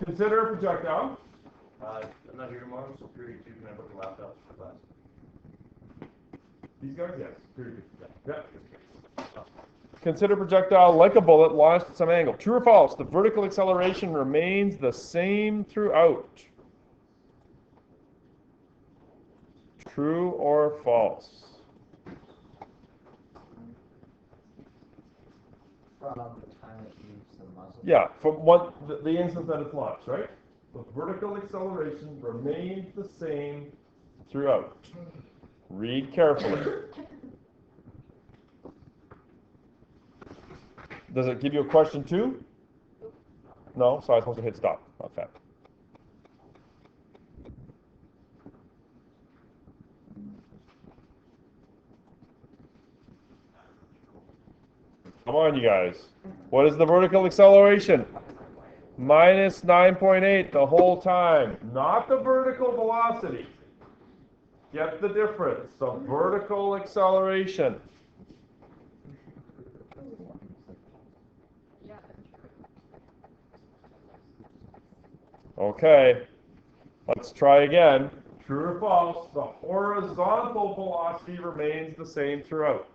Consider a projectile. I'm not here tomorrow, so period 2, can I book a laptop for class? These guys, yes. Period 2. Yeah. Consider projectile like a bullet launched at some angle. True or false? The vertical acceleration remains the same throughout. True or false? From the time it leaves the muzzle? Yeah, from what the instant that it's launched, right? The vertical acceleration remains the same throughout. Read carefully. Does it give you a question too? No, so I was supposed to hit stop. Okay. Come on, you guys. What is the vertical acceleration? Minus 9.8 the whole time. Not the vertical velocity. Get the difference. The vertical acceleration. Okay. Let's try again. True or false? The horizontal velocity remains the same throughout.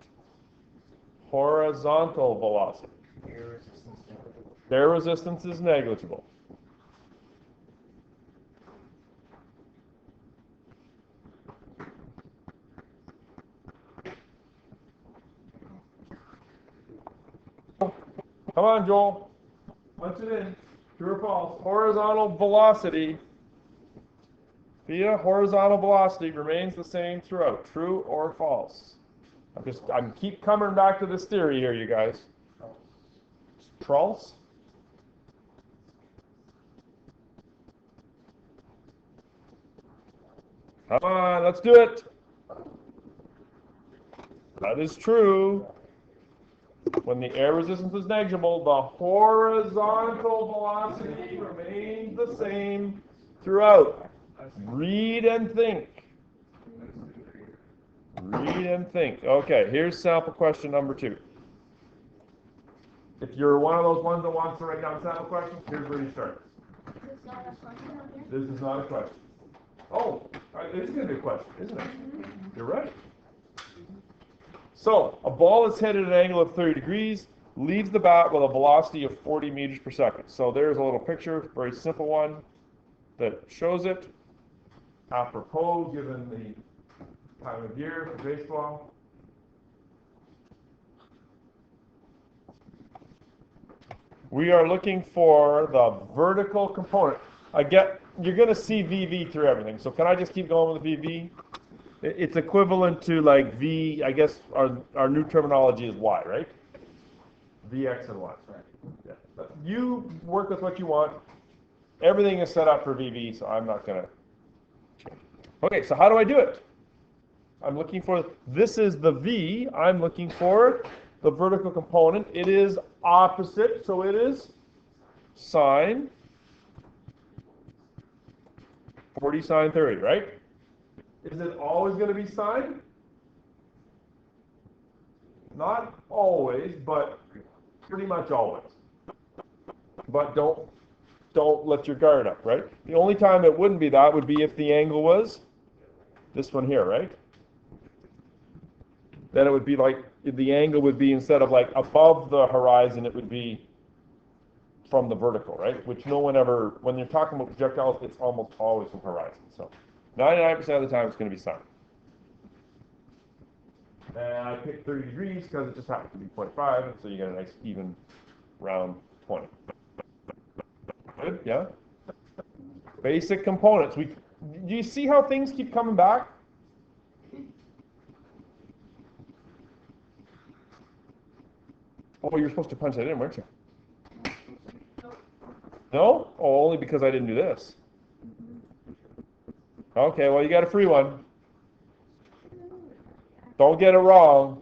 Horizontal velocity. Their resistance is negligible. Come on, Joel. Punch it in. True or false? Horizontal velocity via horizontal velocity remains the same throughout. True or false? I'm keep coming back to this theory here, you guys. False? Come on, let's do it. That is true. When the air resistance is negligible, the horizontal velocity remains the same throughout. Read and think. Read and think. Okay, here's sample question number 2. If you're one of those ones that wants to write down sample questions, here's where you start. This is not a question. Oh, it is going to be a question, isn't it? You're right. So, a ball is headed at an angle of 30 degrees, leaves the bat with a velocity of 40 meters per second. So there's a little picture, very simple one, that shows it. Apropos, given the time of year for baseball. We are looking for the vertical component. You're going to see VV through everything. So can I just keep going with VV? It's equivalent to like V, I guess our new terminology is Y, right? Vx and Y. Right. Yeah. But you work with what you want. Everything is set up for VV, so I'm not going to change. Okay, so how do I do it? I'm looking for, this is the V. I'm looking for the vertical component. It is opposite, so it is sine 40 sine 30, right? Is it always going to be sine? Not always, but pretty much always. But don't let your guard up, right? The only time it wouldn't be that would be if the angle was this one here, right? Then it would be like, the angle would be, instead of like above the horizon, it would be from the vertical, right? Which no one ever, when you're talking about projectiles, it's almost always from horizon. So 99% of the time it's going to be sine. And I picked 30 degrees because it just happens to be 0.5, and so you get a nice even round 20. Good, yeah? Basic components. Do you see how things keep coming back? Oh, you're supposed to punch that in, weren't you? No? Oh, only because I didn't do this. Okay, well, you got a free one. Don't get it wrong.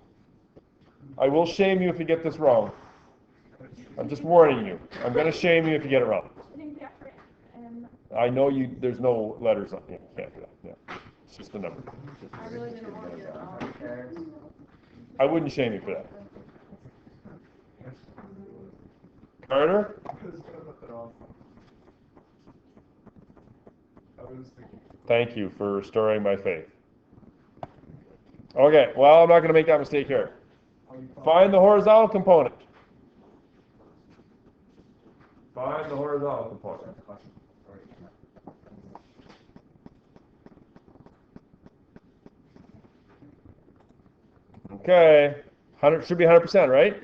I will shame you if you get this wrong. I'm just warning you. I'm going to shame you if you get it wrong. I know there's no letters on it. You can't do that. Yeah. It's just a number. I really didn't want to get it wrong. I wouldn't shame you for that. Carter? Thank you for restoring my faith. Okay, well, I'm not going to make that mistake here. Find the horizontal component. Find the horizontal component. Okay, 100 should be 100%, right?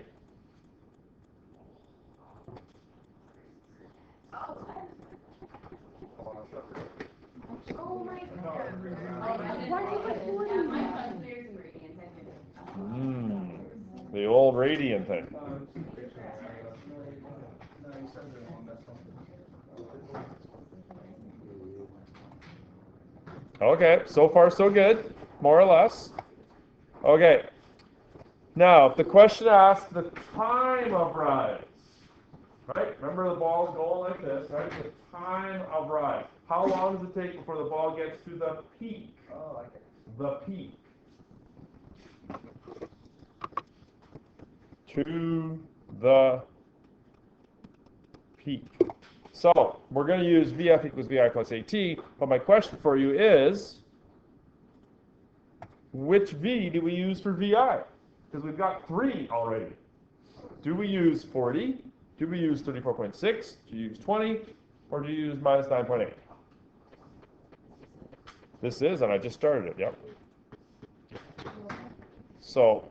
Oh my God. Why did you put 40? The old radian thing. Okay, so far so good, more or less. Okay, now if the question asks the time of rise, right? Remember the ball's going like this, right? The time of rise. How long does it take before the ball gets to the peak? Oh, okay. The peak. To the peak. So we're going to use VF equals VI plus AT, but my question for you is, which V do we use for VI? Because we've got 3 already. Do we use 40? Do we use 34.6? Do you use 20? Or do you use minus 9.8? This is, and I just started it, yep. So,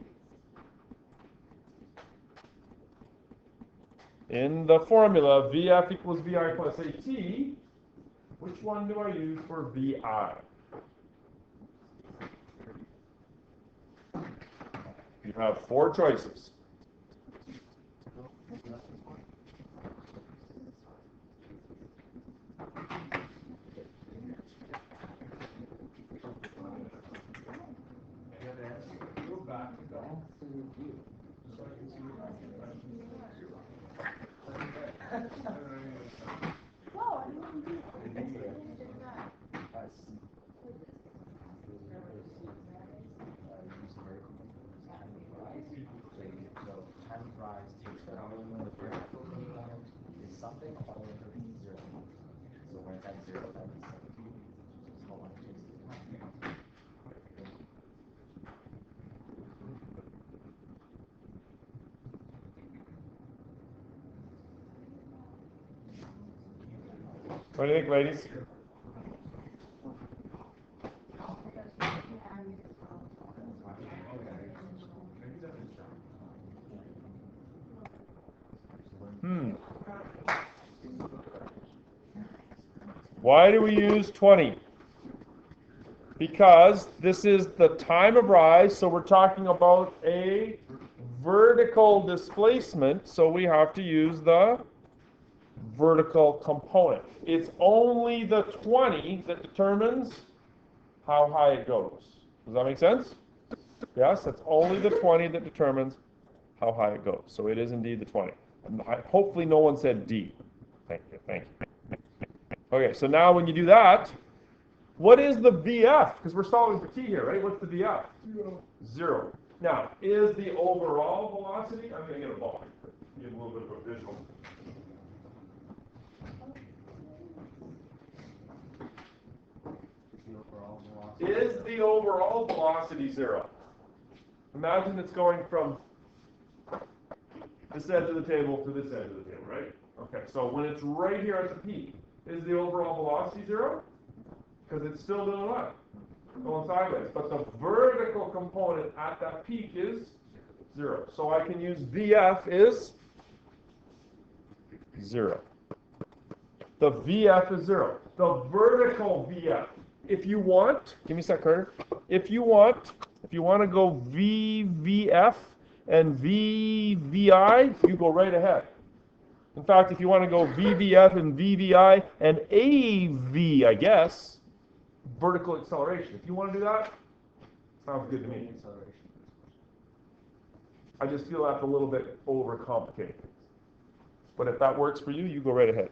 in the formula, VF equals VI plus AT, which one do I use for VI? You have 4 choices. Something all the way to 0. So when it's at 0, that means something. How long it takes to come. What do you think, ladies? Why do we use 20? Because this is the time of rise, so we're talking about a vertical displacement, so we have to use the vertical component. It's only the 20 that determines how high it goes. Does that make sense? Yes, it's only the 20 that determines how high it goes. So it is indeed the 20. Hopefully no one said D. Thank you, thank you. Okay, so now when you do that, what is the VF? Because we're solving for T here, right? What's the VF? 0. Now, is the overall velocity? I'm going to get a ball. Give a little bit of a visual. Is the overall velocity 0? Imagine it's going from this edge of the table to this edge of the table, right? Okay, so when it's right here at the peak, is the overall velocity 0? Because it's still doing what? Going sideways. But the vertical component at that peak is 0. So I can use VF is 0. The VF is 0. The vertical VF. If you want, give me a sec, Carter. If you want to go VVF and VVI, you go right ahead. In fact, if you want to go VVF and VVI and AV, I guess, vertical acceleration. If you want to do that, sounds good to me. I just feel that's a little bit overcomplicated. But if that works for you, you go right ahead.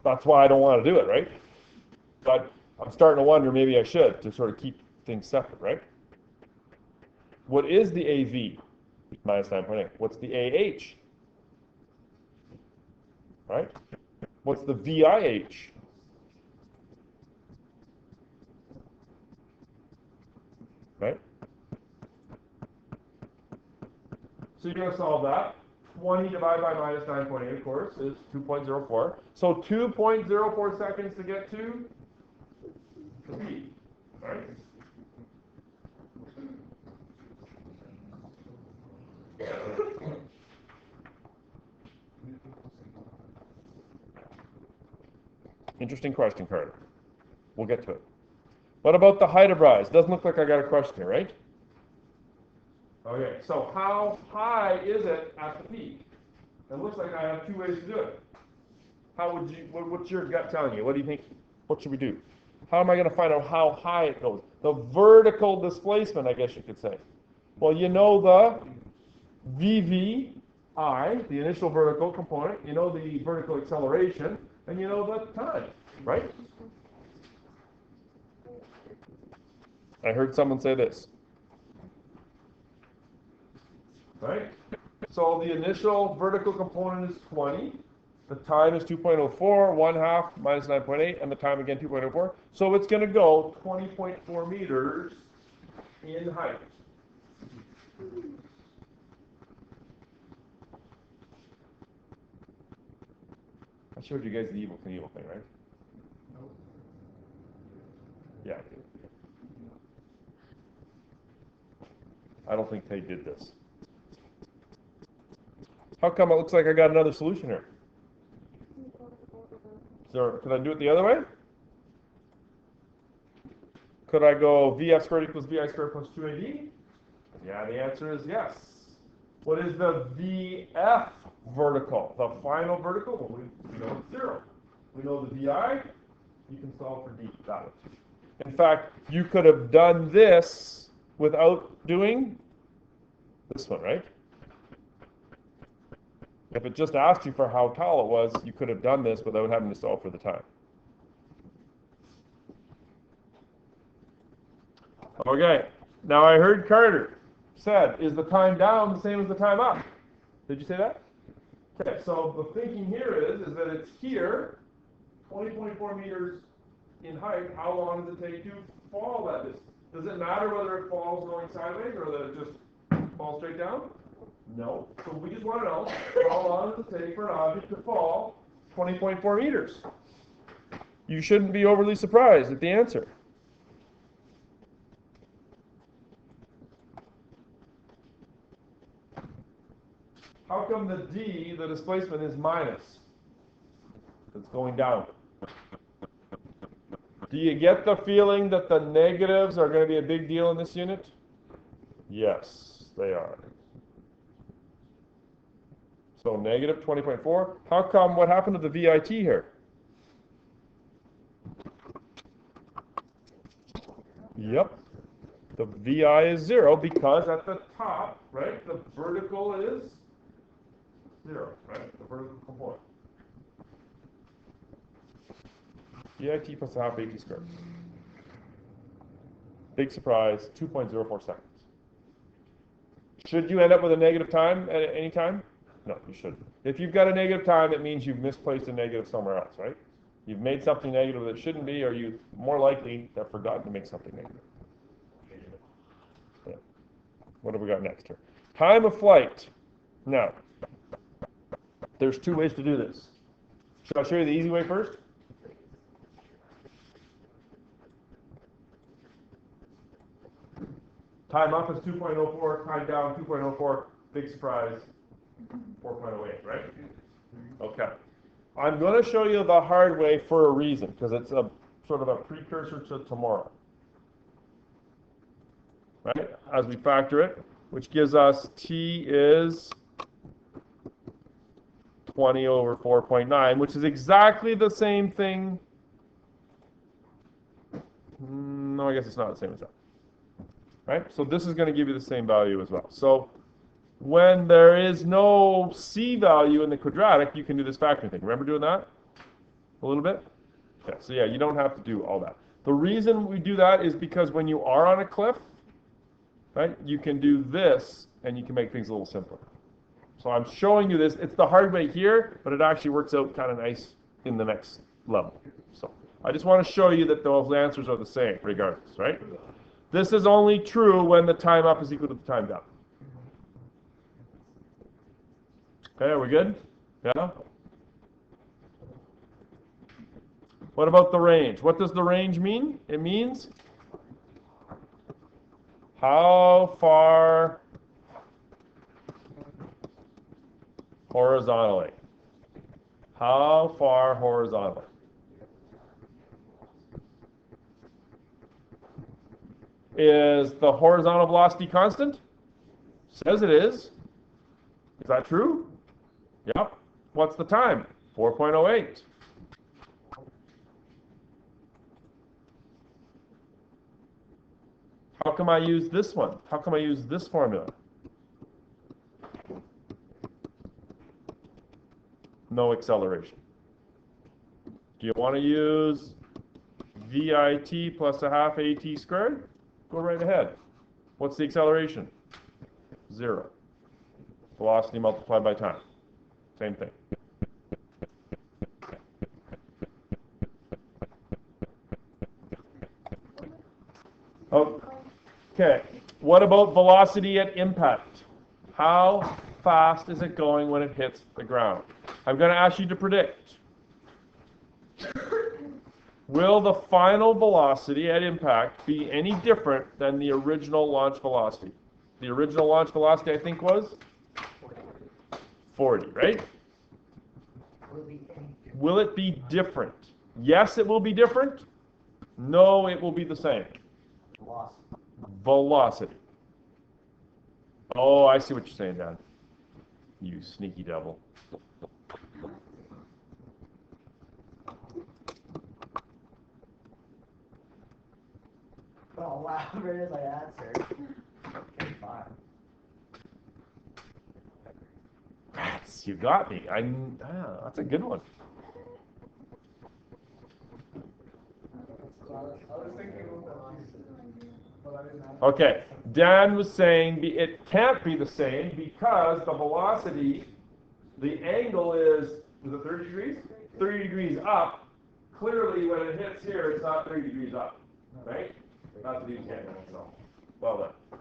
That's why I don't want to do it, right? But I'm starting to wonder maybe I should to sort of keep things separate, right? What is the AV? Minus 9.8. What's the AH? right? What's the VIH? Right? So you're going to solve that. 20 divided by minus 9.8, of course, is 2.04. So 2.04 seconds to get to the V, right? Interesting question, Carter. We'll get to it. What about the height of rise? Doesn't look like I got a question here, right? Okay, so how high is it at the peak? It looks like I have two ways to do it. How would you, what's your gut telling you? What do you think, what should we do? How am I going to find out how high it goes? The vertical displacement, I guess you could say. Well, you know the VVI, the initial vertical component, you know the vertical acceleration, and you know the time, right? I heard someone say this. Right? So the initial vertical component is 20. The time is 2.04, 1 half minus 9.8, and the time again 2.04. So it's going to go 20.4 meters in height. I showed you guys the Evel Knievel thing, right? Yeah. I don't think Tay did this. How come it looks like I got another solution here? So could I do it the other way? Could I go VF squared equals VI squared plus 2AD? Yeah, the answer is yes. What is the VF vertical? The final vertical? Well, we know it's 0. We know the VI. You can solve for D that way. In fact, you could have done this without doing this one, right? If it just asked you for how tall it was, you could have done this without having to solve for the time. Okay, now I heard Carter said, is the time down the same as the time up? Did you say that? Okay, so the thinking here is that it's here, 20.4 meters in height. How long does it take to fall that distance? Does it matter whether it falls going sideways or that it just falls straight down? No. So we just want to know how long does it take for an object to fall 20.4 meters? You shouldn't be overly surprised at the answer. How come the D, the displacement, is minus? It's going down. Do you get the feeling that the negatives are going to be a big deal in this unit? Yes, they are. So negative 20.4. How come, what happened to the VIT here? Yep. The VI is 0 because at the top, right, the vertical is 0, right? The vertical component. VIT plus a half AT squared. Big surprise, 2.04 seconds. Should you end up with a negative time at any time? No, you shouldn't. If you've got a negative time, it means you've misplaced a negative somewhere else, right? You've made something negative that shouldn't be, or you more likely have forgotten to make something negative. Yeah. What have we got next here? Time of flight. Now, there's two ways to do this. Should I show you the easy way first? Time up is 2.04, time down 2.04, big surprise, 4.08, right? Okay. I'm going to show you the hard way for a reason, because it's a sort of a precursor to tomorrow. Right? As we factor it, which gives us T is 20 over 4.9, which is exactly the same thing. No, I guess it's not the same as that. Right? So this is going to give you the same value as well. So when there is no C value in the quadratic, you can do this factoring thing. Remember doing that a little bit? Okay, so yeah, you don't have to do all that. The reason we do that is because when you are on a cliff, right, you can do this and you can make things a little simpler. So I'm showing you this. It's the hard way here, but it actually works out kind of nice in the next level. So I just want to show you that those answers are the same regardless, right? This is only true when the time up is equal to the time down. Okay, are we good? Yeah? What about the range? What does the range mean? It means how far horizontally. How far horizontally? Is the horizontal velocity constant? Says it is. Is that true? Yep. What's the time? 4.08. How come I use this one? How come I use this formula? No acceleration. Do you want to use VIT plus a half AT squared? Go right ahead. What's the acceleration? 0. Velocity multiplied by time. Same thing. Okay. What about velocity at impact? How fast is it going when it hits the ground? I'm going to ask you to predict. Will the final velocity at impact be any different than the original launch velocity? The original launch velocity, I think, was 40, right? Will it be different? Yes, it will be different. No, it will be the same. Velocity. Oh, I see what you're saying, Dad. You sneaky devil. Oh, wow, where did I answer? Fine. You got me. That's a good one. Okay, Dan was saying it can't be the same because the velocity, the angle is it 30 degrees? 30 degrees up. Clearly, when it hits here, it's not 30 degrees up, right? Not the angle. So, well done.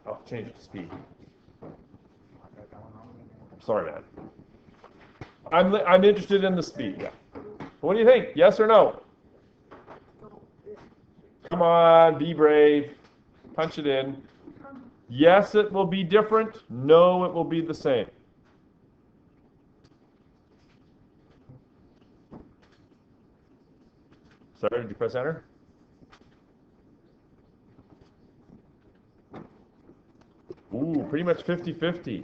I'll change it to speed. Sorry, man. I'm interested in the speed. Yeah. What do you think? Yes or no? Come on, be brave. Punch it in. Yes, it will be different. No, it will be the same. Sorry, did you press enter? Ooh, pretty much 50-50.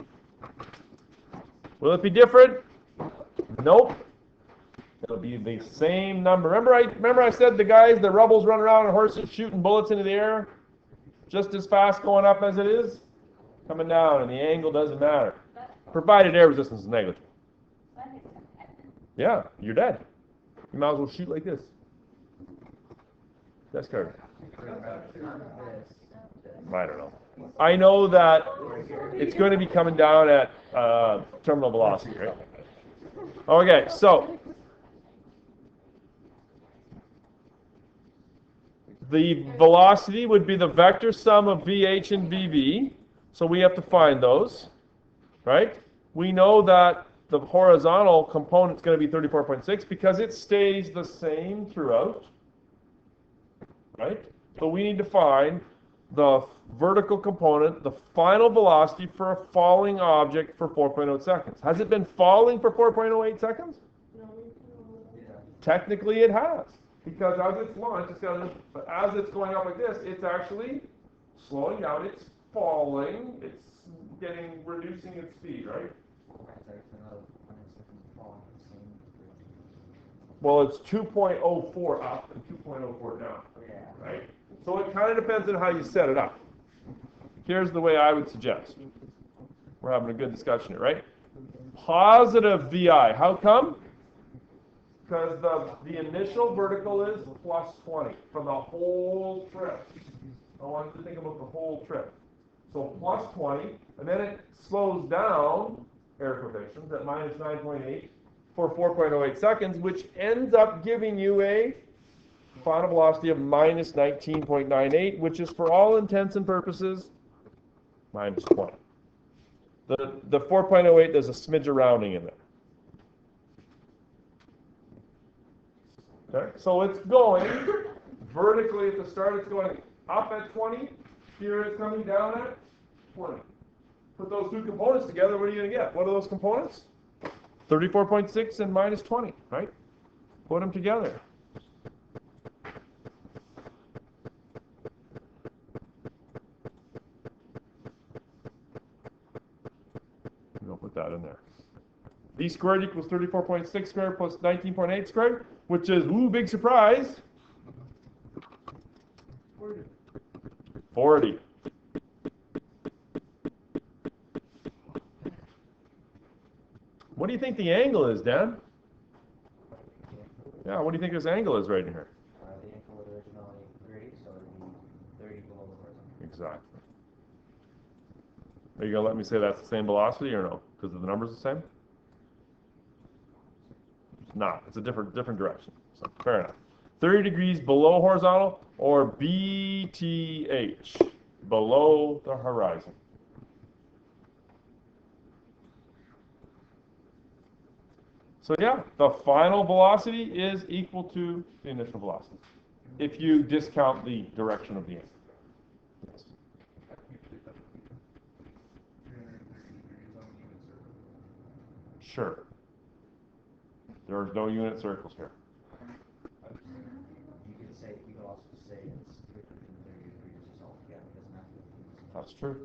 Will it be different? Nope. It'll be the same number. Remember I said the guys, the rebels run around on horses shooting bullets into the air? Just as fast going up as it is coming down, and the angle doesn't matter. Provided air resistance is negligible. Yeah, you're dead. You might as well shoot like this. That's card. I don't know. I know that it's going to be coming down at terminal velocity, right? Okay, so the velocity would be the vector sum of VH and VV. So we have to find those, right? We know that the horizontal component is going to be 34.6 because it stays the same throughout, right? So we need to find the vertical component, the final velocity for a falling object for 4.08 seconds. Has it been falling for 4.08 seconds? No. Technically it has. Because as it's launched, but as it's going up like this, it's actually slowing down, it's falling, it's reducing its speed, right? Well, it's 2.04 up and 2.04 down, right? So it kind of depends on how you set it up. Here's the way I would suggest. We're having a good discussion here, right? Positive VI. How come? Because the initial vertical is plus 20 from the whole trip. I want you to think about the whole trip. So plus 20, and then it slows down air quotations, at minus 9.8 for 4.08 seconds, which ends up giving you a final velocity of minus 19.98, which is for all intents and purposes minus 20. The 4.08, there's a smidge of rounding in there. Okay, so it's going vertically at the start, it's going up at 20. Here it's coming down at 20. Put those two components together, what are you going to get? What are those components? 34.6 and minus 20, right? Put them together. We'll put that in there. V squared equals 34.6 squared plus 19.8 squared, which is, ooh, big surprise, 40. What do you think the angle is, Dan? Yeah, what do you think this angle is right in here? The ankle was originally 30, so it would be 30 below the horizontal. Exactly. Are you going to let me say that's the same velocity or no? Because the number's the same? It's not. It's a different direction. So fair enough. 30 degrees below horizontal or BTH, below the horizon. So yeah, the final velocity is equal to the initial velocity, if you discount the direction of the angle. Yes. Sure. There are no unit circles here. You could also say it's 330 degrees just altogether. It doesn't have to be. That's true.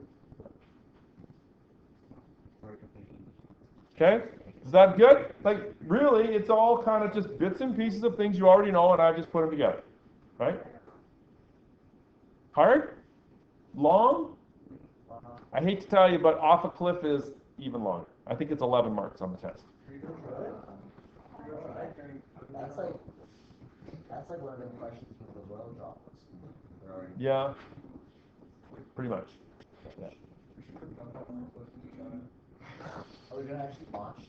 Or it could be. Okay? Is that good? Like, really, it's all kind of just bits and pieces of things you already know, and I just put them together. Right? Hard? Long? I hate to tell you, but off a cliff is even longer. I think it's 11 marks on the test. That's like one of the questions with the road droplets. Yeah. Pretty much. Yeah. Are we gonna actually launch?